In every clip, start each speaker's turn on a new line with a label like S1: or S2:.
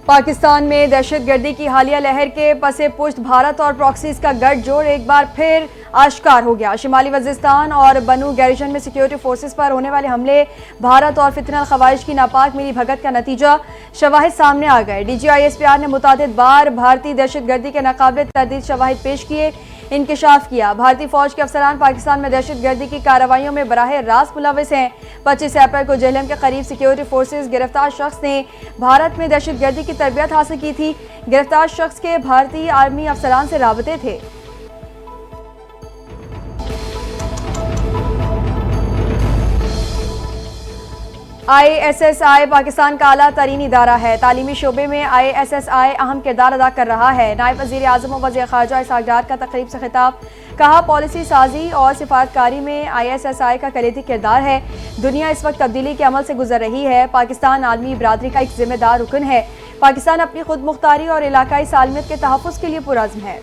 S1: पाकिस्तान में दहशतगर्दी की हालिया लहर के पसे पुष्ट भारत और प्रॉक्सीज का गठजोड़ एक बार फिर आश्कार हो गया। शिमाली वजीरिस्तान और बनू गैरिजन में सिक्योरिटी फोर्सेस पर होने वाले हमले, भारत और फितनल खवारिज की नापाक मिली भगत का नतीजा, शवाहिद सामने आ गए। DGISPR ने मुतादिद बार भारतीय दहशतगर्दी के नाकाबिल तरदीद शवाहिद पेश किए, इंकशाफ किया। भारतीय फौज के अफसरान पाकिस्तान में दहशतगर्दी की कार्रवाइयों में बराह रास्त मुलविस हैं। 25 अप्रैल को जेहलम के करीब सिक्योरिटी फोर्सेस गिरफ्तार शख्स ने भारत में दहशतगर्दी की तरबियत हासिल की थी। गिरफ्तार शख्स के भारतीय आर्मी अफसरान से राबते थे। ISSI पाकिस्तान का आला तरीन इदारा है। तालीमी शोबे में ISSI अहम किरदार अदा कर रहा है। नायब वज़ीर आज़म और वज़ीर ख़ारजा इसहाक़ डार का तक़रीब से खिताब, कहा पॉलिसी साजी और सिफारतकारी में ISSI का कलीदी किरदार है। दुनिया इस वक्त तब्दीली के अमल से गुजर रही है। पाकिस्तान आलमी बरादरी का एक जिम्मेदार रुकन है। पाकिस्तान अपनी खुद मुख्तारी और इलाकाई सालमियत के तहफ़्फ़ुज़ के लिए पुरअज़्म है।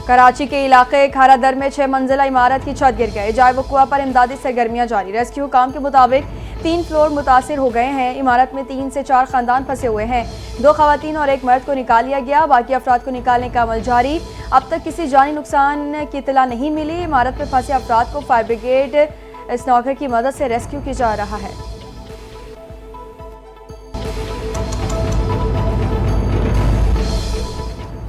S1: कराची के इलाके खारा दर में 6 मंजिला इमारत की छत गिर गए। जाए वक़ुआ पर इमदादी सरगर्मियां जारी। रेस्क्यू काम के मुताबिक 3 फ्लोर मुतासिर हो गए हैं। इमारत में 3 से 4 खानदान फंसे हुए हैं। 2 खवातीन और 1 मर्द को निकाल लिया गया। बाकी अफराद को निकालने का अमल जारी। अब तक किसी जानी नुकसान की इत्तला नहीं मिली। इमारत में फंसे अफराद को फायर ब्रिगेड स्नॉकर की मदद से रेस्क्यू किया जा रहा है।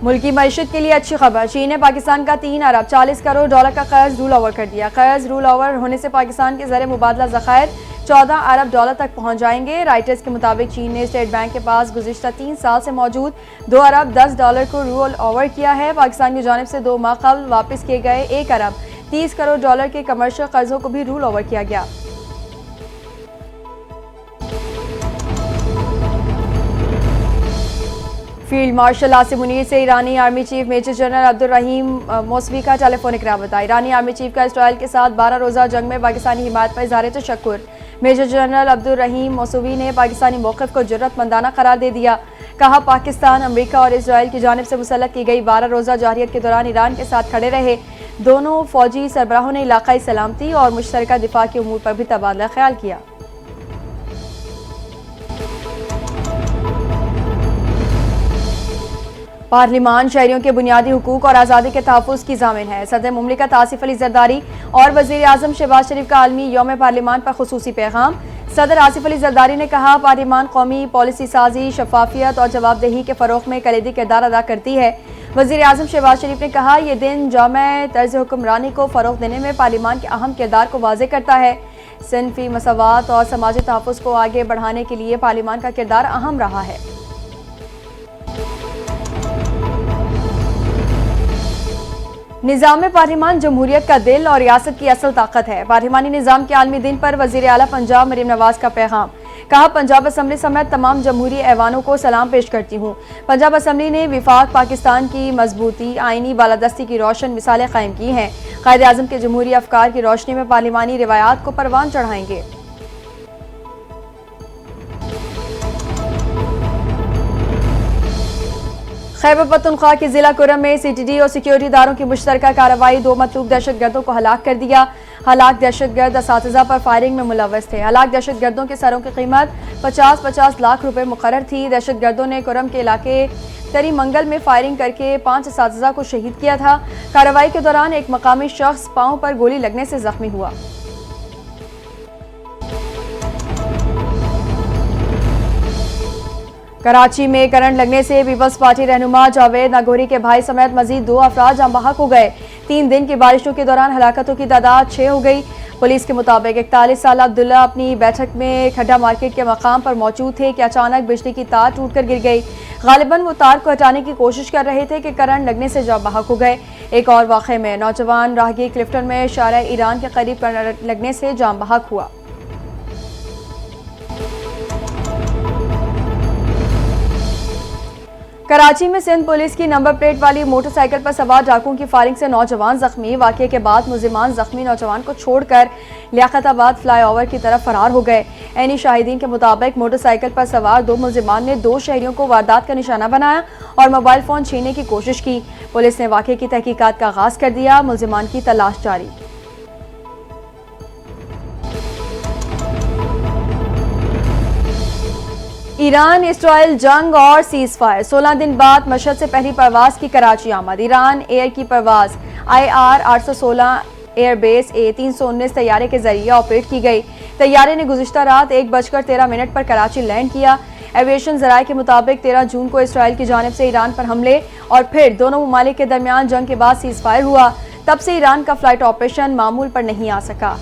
S1: मुल्की मईशत के लिए अच्छी खबर, चीन ने पाकिस्तान का 3 अरब 40 करोड़ डॉलर का कर्ज रूल ओवर कर दिया। कर्ज रूल ओवर होने से पाकिस्तान के ज़र मुबादला ज़खायर 14 अरब डॉलर तक पहुंच जाएंगे। राइटर्स के मुताबिक चीन ने स्टेट बैंक के पास गुज़िश्ता 3 साल से मौजूद 2 अरब 10 डॉलर को रूल ओवर किया है। पाकिस्तान की जानिब से 2 माह कबल वापस किए गए 1 अरब 30 करोड़ डॉलर के कमर्शियल कर्जों को भी रूल ओवर किया गया। फील्ड मार्शल आसिम मुनीर से ईरानी army chief major general Abdul Rahim Mousavi का टेलीफोनिक रबता। ईरानी आर्मी चीफ का इसराइल के साथ 12 रोज़ा जंग में पाकिस्तानी हिमायत पर इज़हार तशक्कुर। Major general Abdul Rahim Mousavi ने पाकिस्तानी मौक़िफ़ को जुर्रतमंदाना करार दे दिया। कहा पाकिस्तान अमरीका और इसराइल की जानिब से मुसल्लत की गई 12 रोज़ा जारियत के दौरान ईरान के साथ खड़े रहे। दोनों फौजी सरबराहों ने इलाकाई सलामती और मुश्तरका दिफा के उमूर पर भी तबादला ख्याल किया। पार्लिमान शहरियों के बुनियादी हुकूक और आज़ादी के तहफ़्फ़ुज़ की ज़ामिन है। सदर मुमलिकत आसिफ अली ज़रदारी और वज़ीर आज़म शहबाज शरीफ का आलमी यौम पार्लिमान पर खुसूसी पैगाम। सदर आसिफ अली ज़रदारी ने कहा पार्लिमान कौमी पॉलिसी साजी, शफाफियत और जवाबदेही के फ़रोग़ में कलीदी किरदार अदा करती है। वज़ीर आज़म शहबाज शरीफ ने कहा यह दिन जामे तर्ज़ हुक्मरानी को फ़रोग़ देने में पार्लिमान के अहम किरदार को वाज़े करता है। सिनफ़ी मसावात और समाजी तहफ़्फ़ुज़ को आगे बढ़ाने के लिए पार्लिमान का किरदार अहम रहा है। निज़ाम पार्लिमान जमहूरियत का दिल और रियासत की असल ताकत है। पार्लिमानी निज़ाम के आलमी दिन पर वज़ीर आला पंजाब मरीम नवाज का पैगाम। कहा पंजाब असम्बली समेत तमाम जमहूरी ऐवानों को सलाम पेश करती हूँ। पंजाब असम्बली ने विफाक पाकिस्तान की मजबूती, आइनी बालादस्ती की रोशन मिसालें कायम की हैं। कायदे आज़म के जमहूरी अफकार की रोशनी में पार्लिमानी रिवायात को परवान चढ़ाएंगे। खैबर पख्तूनख्वा के जिला कुरम में CTD और सिक्योरिटी इदारों की मुश्तरका कार्रवाई 2 मतलूब दहशतगर्दों को हलाक कर दिया। हलाक दहशतगर्द असातिज़ा पर फायरिंग में मुलव्वस थे। हलाक दहशतगर्दों के सरों की कीमत 50-50 लाख रुपए मुकर्रर थी। दहशतगर्दों ने कुरम के इलाके तरी मंगल में फायरिंग करके 5 असातिज़ा को शहीद किया था। कार्रवाई के दौरान एक मकामी शख्स पाँव पर गोली लगने से जख्मी हुआ। कराची में करंट लगने से पीपल्स पार्टी रहनुमा जावेद नागौरी के भाई समेत मजीद 2 अफराद जाँ बहक हो गए। 3 दिन की बारिशों के दौरान हलाकतों की तादाद 6 हो गई। पुलिस के मुताबिक 41 साल अब्दुल्ला अपनी बैठक में खड्डा मार्केट के मकाम पर मौजूद थे कि अचानक बिजली की तार टूटकर गिर गई। गालिबन वो तार को हटाने की कोशिश कर रहे थे कि करंट लगने से जाँ बहक हो गए। एक और वाक़े में नौजवान राहगीर क्लिफ्टन में शारा ईरान के करीब करंट लगने से जाँ बहक हुआ। कराची में सिंध पुलिस की नंबर प्लेट वाली मोटरसाइकिल पर सवार डाकुओं की फायरिंग से नौजवान जख्मी। वाक़े के बाद मुल्जिमान जख्मी नौजवान को छोड़कर लियाकताबाद फ्लाईओवर की तरफ फरार हो गए। ऐनी शाहिदीन के मुताबिक मोटरसाइकिल पर सवार 2 मुल्जिमान ने 2 शहरियों को वारदात का निशाना बनाया और मोबाइल फ़ोन छीनने की कोशिश की। पुलिस ने वाक़े की तहकीकात का आगाज़ कर दिया। मुल्जिमान की तलाश जारी। ईरान इसराइल जंग और सीज फायर 16 दिन बाद मशहद से पहली परवाज की कराची आमद। ईरान एयर की परवाज IR 816 एयरबेस A319 तैयारे के जरिए ऑपरेट की गई। तैयारे ने गुज़िश्ता रात 1:13 पर कराची लैंड किया। एविएशन जराये के मुताबिक 13 जून को इसराइल की जानिब से ईरान पर हमले और फिर दोनों ममालिक के दरमियान जंग के बाद सीज फायर हुआ। तब से ईरान का फ्लाइट ऑपरेशन मामूल पर नहीं आ सका।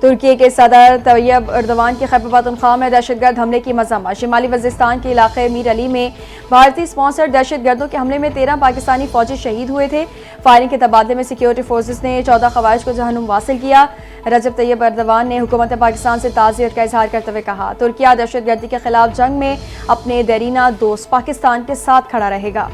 S1: तुर्की के सदर तैयब एर्दोवान की खैबर पख्तूनख्वा में दहशतगर्द हमले की मजम्मत। शिमाली वज़ीस्तान के इलाके मीर अली में भारतीय स्पॉन्सर दहशतगर्दों के हमले में 13 पाकिस्तानी फौजी शहीद हुए थे। फायरिंग के तबादले में सिक्योरिटी फोर्सेस ने 14 खवारिज को जहन्नुम वासिल किया। रजब तैयब एर्दोवान ने हुकूमत पाकिस्तान से ताज़ियत का इजहार करते हुए कहा, तुर्किया दहशतगर्दी के खिलाफ जंग में अपने देरीना दोस्त पाकिस्तान के साथ खड़ा रहेगा।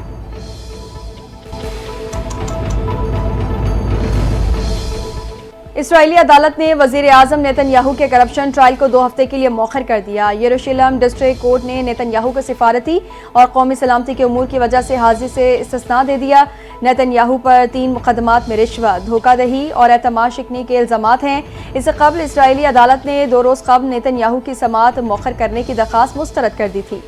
S1: इसराइली अदालत ने वज़ीर आज़म नेतन्याहू के करप्शन ट्रायल को 2 हफ्ते के लिए मौखर कर दिया। यरूशलेम डिस्ट्रिक्ट कोर्ट ने नेतन्याहू को सिफारती और कौमी सलामती के उमूर की वजह से हाजिरी से इस्तिस्ना दे दिया। नेतन्याहू पर 3 मुकदमात में रिश्वत, धोखाधड़ी और एतमाद शिकनी के इल्जामात हैं। इससे कबल इसराइली अदालत ने 2 रोज़ कबल नेतन्याहू की समाअत मौखर करने की दरख्वास्त मुस्तरद कर दी थी।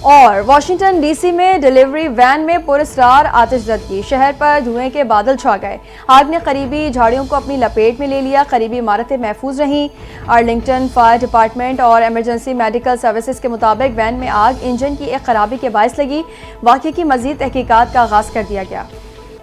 S1: और वाशिंगटन DC में डिलीवरी वैन में पुरस्कार आतिशज़दगी, शहर पर धुएं के बादल छा गए। आग ने करीबी झाड़ियों को अपनी लपेट में ले लिया। करीबी इमारतें महफूज रहीं। आर्लिंगटन फायर डिपार्टमेंट और एमरजेंसी मेडिकल सर्विसेज के मुताबिक वैन में आग इंजन की एक खराबी के बायस लगी। वाक़े की मज़ीद तहकीकात का आगाज़ कर दिया गया।